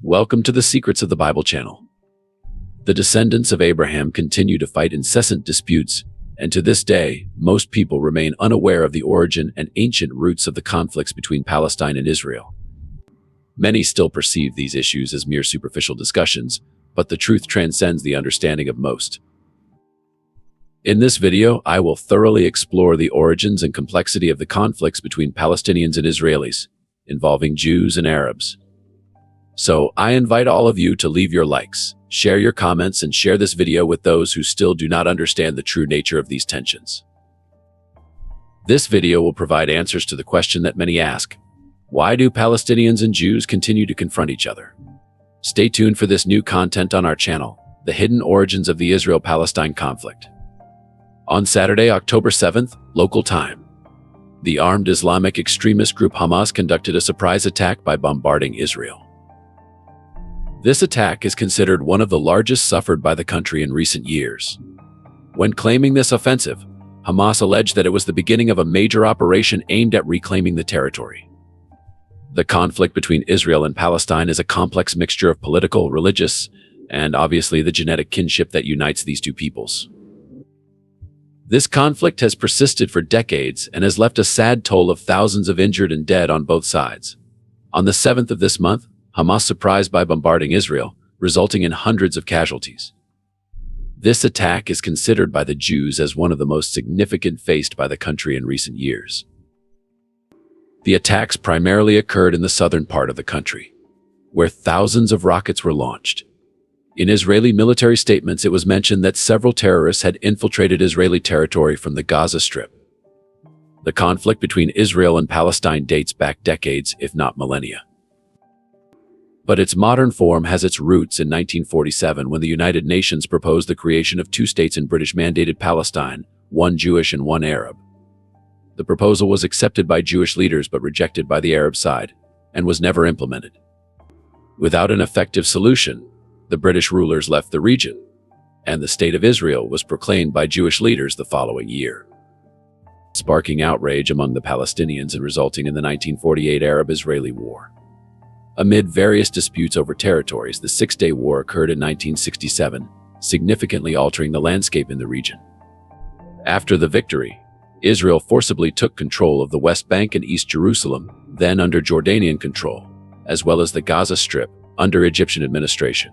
Welcome to the Secrets of the Bible channel. The descendants of Abraham continue to fight incessant disputes, and to this day, most people remain unaware of the origin and ancient roots of the conflicts between Palestine and Israel. Many still perceive these issues as mere superficial discussions, but the truth transcends the understanding of most. In this video, I will thoroughly explore the origins and complexity of the conflicts between Palestinians and Israelis, involving Jews and Arabs. So, I invite all of you to leave your likes, share your comments, and share this video with those who still do not understand the true nature of these tensions. This video will provide answers to the question that many ask: why do Palestinians and Jews continue to confront each other? Stay tuned for this new content on our channel, The Hidden Origins of the Israel-Palestine Conflict. On Saturday, October 7th, local time, the armed Islamic extremist group Hamas conducted a surprise attack by bombarding Israel. This attack is considered one of the largest suffered by the country in recent years. When claiming this offensive, Hamas alleged that it was the beginning of a major operation aimed at reclaiming the territory. The conflict between Israel and Palestine is a complex mixture of political, religious, and obviously the genetic kinship that unites these two peoples. This conflict has persisted for decades and has left a sad toll of thousands of injured and dead on both sides. On the 7th of this month, Hamas surprised by bombarding Israel, resulting in hundreds of casualties. This attack is considered by the Jews as one of the most significant faced by the country in recent years. The attacks primarily occurred in the southern part of the country, where thousands of rockets were launched. In Israeli military statements, it was mentioned that several terrorists had infiltrated Israeli territory from the Gaza Strip. The conflict between Israel and Palestine dates back decades, if not millennia. But its modern form has its roots in 1947, when the United Nations proposed the creation of two states in British-mandated Palestine, one Jewish and one Arab. The proposal was accepted by Jewish leaders but rejected by the Arab side, and was never implemented. Without an effective solution, the British rulers left the region, and the State of Israel was proclaimed by Jewish leaders the following year, sparking outrage among the Palestinians and resulting in the 1948 Arab-Israeli War. Amid various disputes over territories, the Six-Day War occurred in 1967, significantly altering the landscape in the region. After the victory, Israel forcibly took control of the West Bank and East Jerusalem, then under Jordanian control, as well as the Gaza Strip, under Egyptian administration.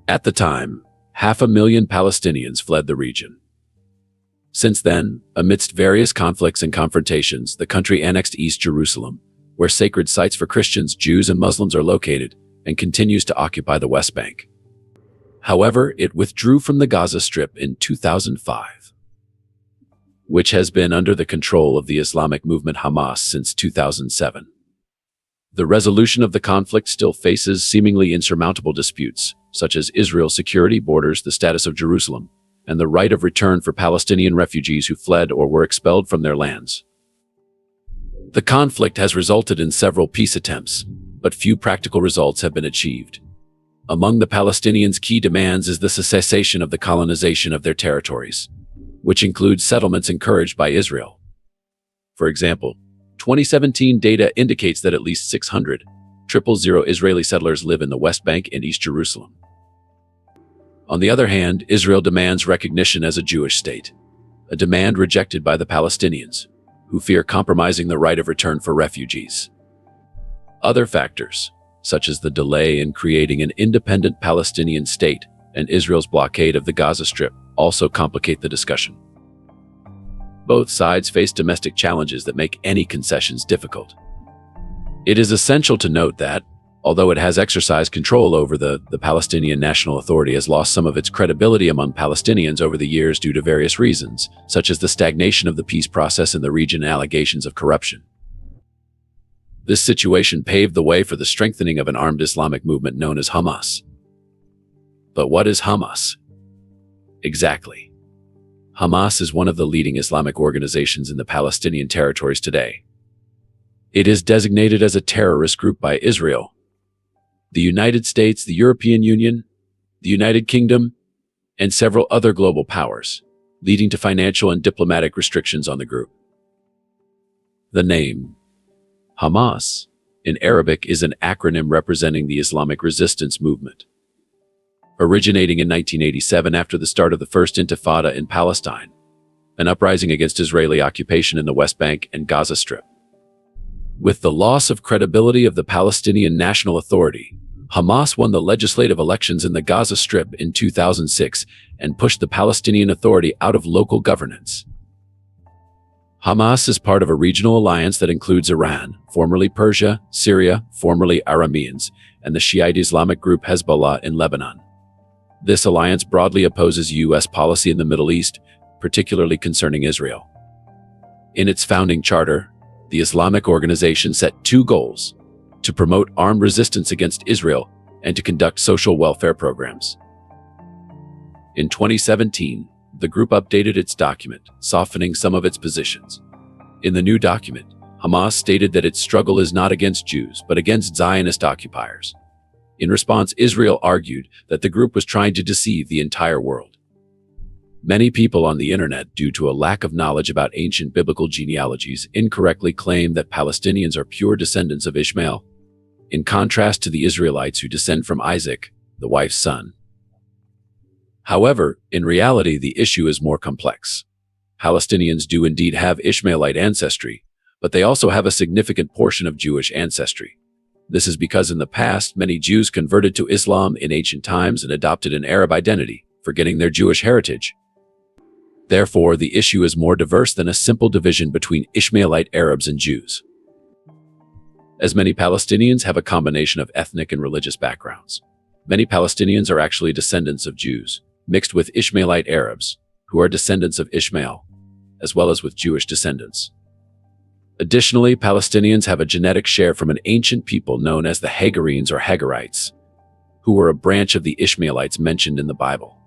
At the time, 500,000 Palestinians fled the region. Since then, amidst various conflicts and confrontations, the country annexed East Jerusalem, where sacred sites for Christians, Jews, and Muslims are located, and continues to occupy the West Bank. However, it withdrew from the Gaza Strip in 2005, which has been under the control of the Islamic movement Hamas since 2007. The resolution of the conflict still faces seemingly insurmountable disputes, such as Israel's security, borders, the status of Jerusalem, and the right of return for Palestinian refugees who fled or were expelled from their lands. The conflict has resulted in several peace attempts, but few practical results have been achieved. Among the Palestinians' key demands is the cessation of the colonization of their territories, which includes settlements encouraged by Israel. For example, 2017 data indicates that at least 600,000 Israeli settlers live in the West Bank and East Jerusalem. On the other hand, Israel demands recognition as a Jewish state, a demand rejected by the Palestinians, who fear compromising the right of return for refugees. Other factors, such as the delay in creating an independent Palestinian state and Israel's blockade of the Gaza Strip, also complicate the discussion. Both sides face domestic challenges that make any concessions difficult. It is essential to note that, although it has exercised control over the Palestinian National Authority has lost some of its credibility among Palestinians over the years due to various reasons, such as the stagnation of the peace process in the region and allegations of corruption. This situation paved the way for the strengthening of an armed Islamic movement known as Hamas. But what is Hamas? Exactly. Hamas is one of the leading Islamic organizations in the Palestinian territories today. It is designated as a terrorist group by Israel, the United States, the European Union, the United Kingdom, and several other global powers, leading to financial and diplomatic restrictions on the group. The name, Hamas, in Arabic is an acronym representing the Islamic resistance movement. Originating in 1987 after the start of the First Intifada in Palestine, an uprising against Israeli occupation in the West Bank and Gaza Strip. With the loss of credibility of the Palestinian National Authority, Hamas won the legislative elections in the Gaza Strip in 2006 and pushed the Palestinian Authority out of local governance. Hamas is part of a regional alliance that includes Iran, formerly Persia, Syria, formerly Arameans, and the Shiite Islamic group Hezbollah in Lebanon. This alliance broadly opposes U.S. policy in the Middle East, particularly concerning Israel. In its founding charter, the Islamic organization set two goals: to promote armed resistance against Israel and to conduct social welfare programs. In 2017, the group updated its document, softening some of its positions. In the new document, Hamas stated that its struggle is not against Jews, but against Zionist occupiers. In response, Israel argued that the group was trying to deceive the entire world. Many people on the internet, due to a lack of knowledge about ancient biblical genealogies, incorrectly claim that Palestinians are pure descendants of Ishmael, in contrast to the Israelites who descend from Isaac, the wife's son. However, in reality, the issue is more complex. Palestinians do indeed have Ishmaelite ancestry, but they also have a significant portion of Jewish ancestry. This is because in the past, many Jews converted to Islam in ancient times and adopted an Arab identity, forgetting their Jewish heritage. Therefore, the issue is more diverse than a simple division between Ishmaelite Arabs and Jews, as many Palestinians have a combination of ethnic and religious backgrounds. Many Palestinians are actually descendants of Jews, mixed with Ishmaelite Arabs, who are descendants of Ishmael, as well as with Jewish descendants. Additionally, Palestinians have a genetic share from an ancient people known as the Hagarenes or Hagarites, who were a branch of the Ishmaelites mentioned in the Bible.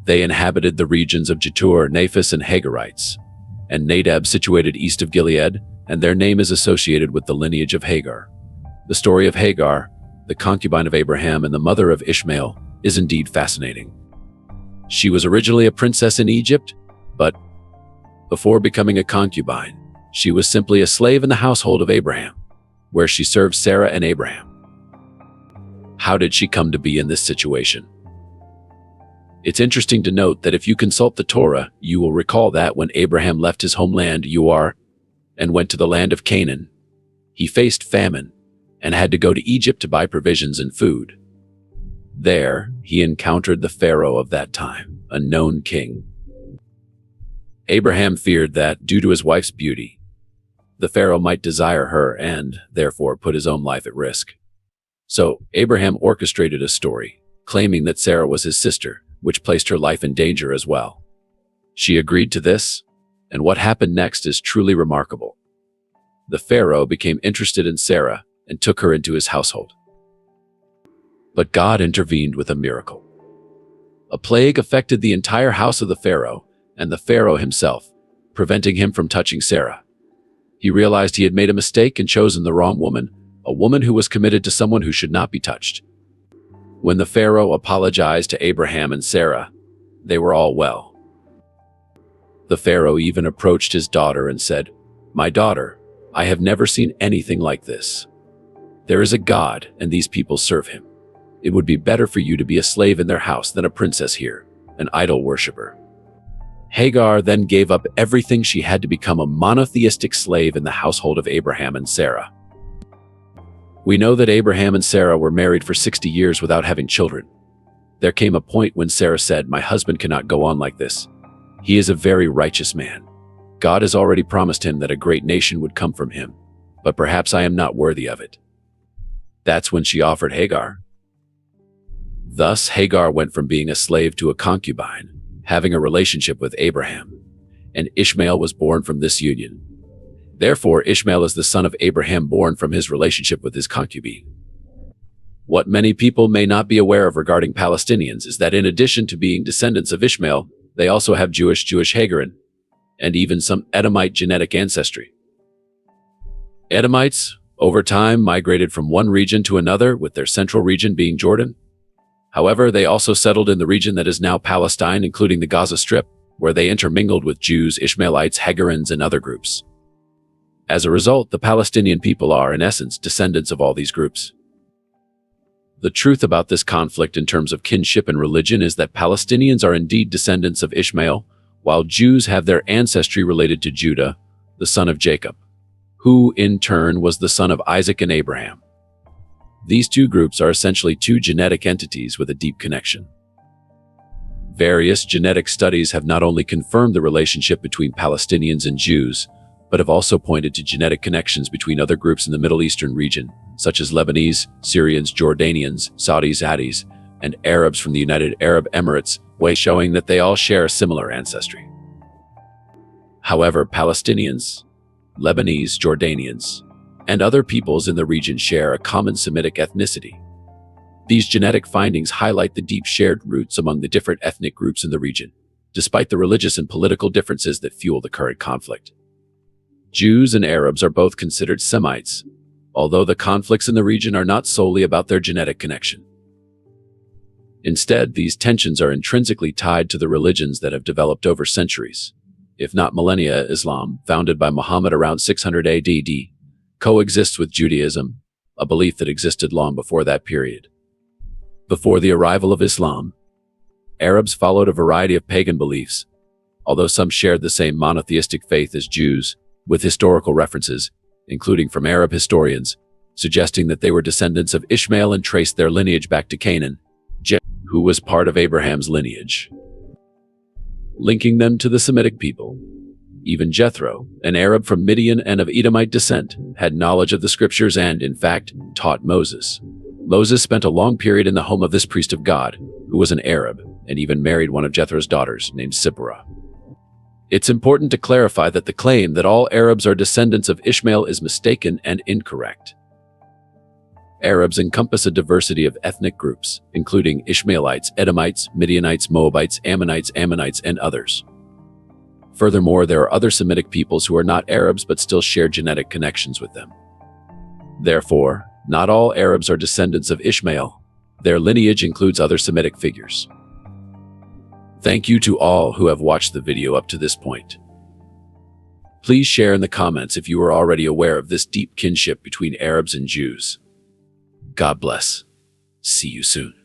They inhabited the regions of Jetur, Nephis, and Hagarites, and Nadab situated east of Gilead, and their name is associated with the lineage of Hagar. The story of Hagar, the concubine of Abraham and the mother of Ishmael, is indeed fascinating. She was originally a princess in Egypt, but before becoming a concubine, she was simply a slave in the household of Abraham, where she served Sarah and Abraham. How did she come to be in this situation? It's interesting to note that if you consult the Torah, you will recall that when Abraham left his homeland Ur and went to the land of Canaan, he faced famine and had to go to Egypt to buy provisions and food. There, he encountered the Pharaoh of that time, a known king. Abraham feared that, due to his wife's beauty, the Pharaoh might desire her and, therefore, put his own life at risk. So, Abraham orchestrated a story, claiming that Sarah was his sister, which placed her life in danger as well. She agreed to this, and what happened next is truly remarkable. The Pharaoh became interested in Sarah and took her into his household. But God intervened with a miracle. A plague affected the entire house of the Pharaoh and the Pharaoh himself, preventing him from touching Sarah. He realized he had made a mistake and chosen the wrong woman, a woman who was committed to someone who should not be touched. When the Pharaoh apologized to Abraham and Sarah, they were all well. The Pharaoh even approached his daughter and said, "My daughter, I have never seen anything like this. There is a God, and these people serve him. It would be better for you to be a slave in their house than a princess here, an idol worshiper." Hagar then gave up everything she had to become a monotheistic slave in the household of Abraham and Sarah. We know that Abraham and Sarah were married for 60 years without having children. There came a point when Sarah said, "My husband cannot go on like this. He is a very righteous man. God has already promised him that a great nation would come from him, but perhaps I am not worthy of it." That's when she offered Hagar. Thus, Hagar went from being a slave to a concubine, having a relationship with Abraham, and Ishmael was born from this union. Therefore, Ishmael is the son of Abraham born from his relationship with his concubine. What many people may not be aware of regarding Palestinians is that in addition to being descendants of Ishmael, they also have Jewish Hagarin, and even some Edomite genetic ancestry. Edomites, over time, migrated from one region to another, with their central region being Jordan. However, they also settled in the region that is now Palestine, including the Gaza Strip, where they intermingled with Jews, Ishmaelites, Hagarins, and other groups. As a result, the Palestinian people are, in essence, descendants of all these groups. The truth about this conflict in terms of kinship and religion is that Palestinians are indeed descendants of Ishmael, while Jews have their ancestry related to Judah, the son of Jacob, who, in turn, was the son of Isaac and Abraham. These two groups are essentially two genetic entities with a deep connection. Various genetic studies have not only confirmed the relationship between Palestinians and Jews, but have also pointed to genetic connections between other groups in the Middle Eastern region, such as Lebanese, Syrians, Jordanians, Saudis, Addis, and Arabs from the United Arab Emirates, showing that they all share a similar ancestry. However, Palestinians, Lebanese, Jordanians, and other peoples in the region share a common Semitic ethnicity. These genetic findings highlight the deep shared roots among the different ethnic groups in the region, despite the religious and political differences that fuel the current conflict. Jews and Arabs are both considered Semites, although the conflicts in the region are not solely about their genetic connection. Instead, these tensions are intrinsically tied to the religions that have developed over centuries, if not millennia. Islam, founded by Muhammad around 600 AD, coexists with Judaism, a belief that existed long before that period. Before the arrival of Islam, Arabs followed a variety of pagan beliefs, although some shared the same monotheistic faith as Jews, with historical references, including from Arab historians, suggesting that they were descendants of Ishmael and traced their lineage back to Canaan, who was part of Abraham's lineage, linking them to the Semitic people. Even Jethro, an Arab from Midian and of Edomite descent, had knowledge of the scriptures and, in fact, taught Moses. Moses spent a long period in the home of this priest of God, who was an Arab, and even married one of Jethro's daughters, named Sipporah. It's important to clarify that the claim that all Arabs are descendants of Ishmael is mistaken and incorrect. Arabs encompass a diversity of ethnic groups, including Ishmaelites, Edomites, Midianites, Moabites, Ammonites, and others. Furthermore, there are other Semitic peoples who are not Arabs but still share genetic connections with them. Therefore, not all Arabs are descendants of Ishmael. Their lineage includes other Semitic figures. Thank you to all who have watched the video up to this point. Please share in the comments if you are already aware of this deep kinship between Arabs and Jews. God bless. See you soon.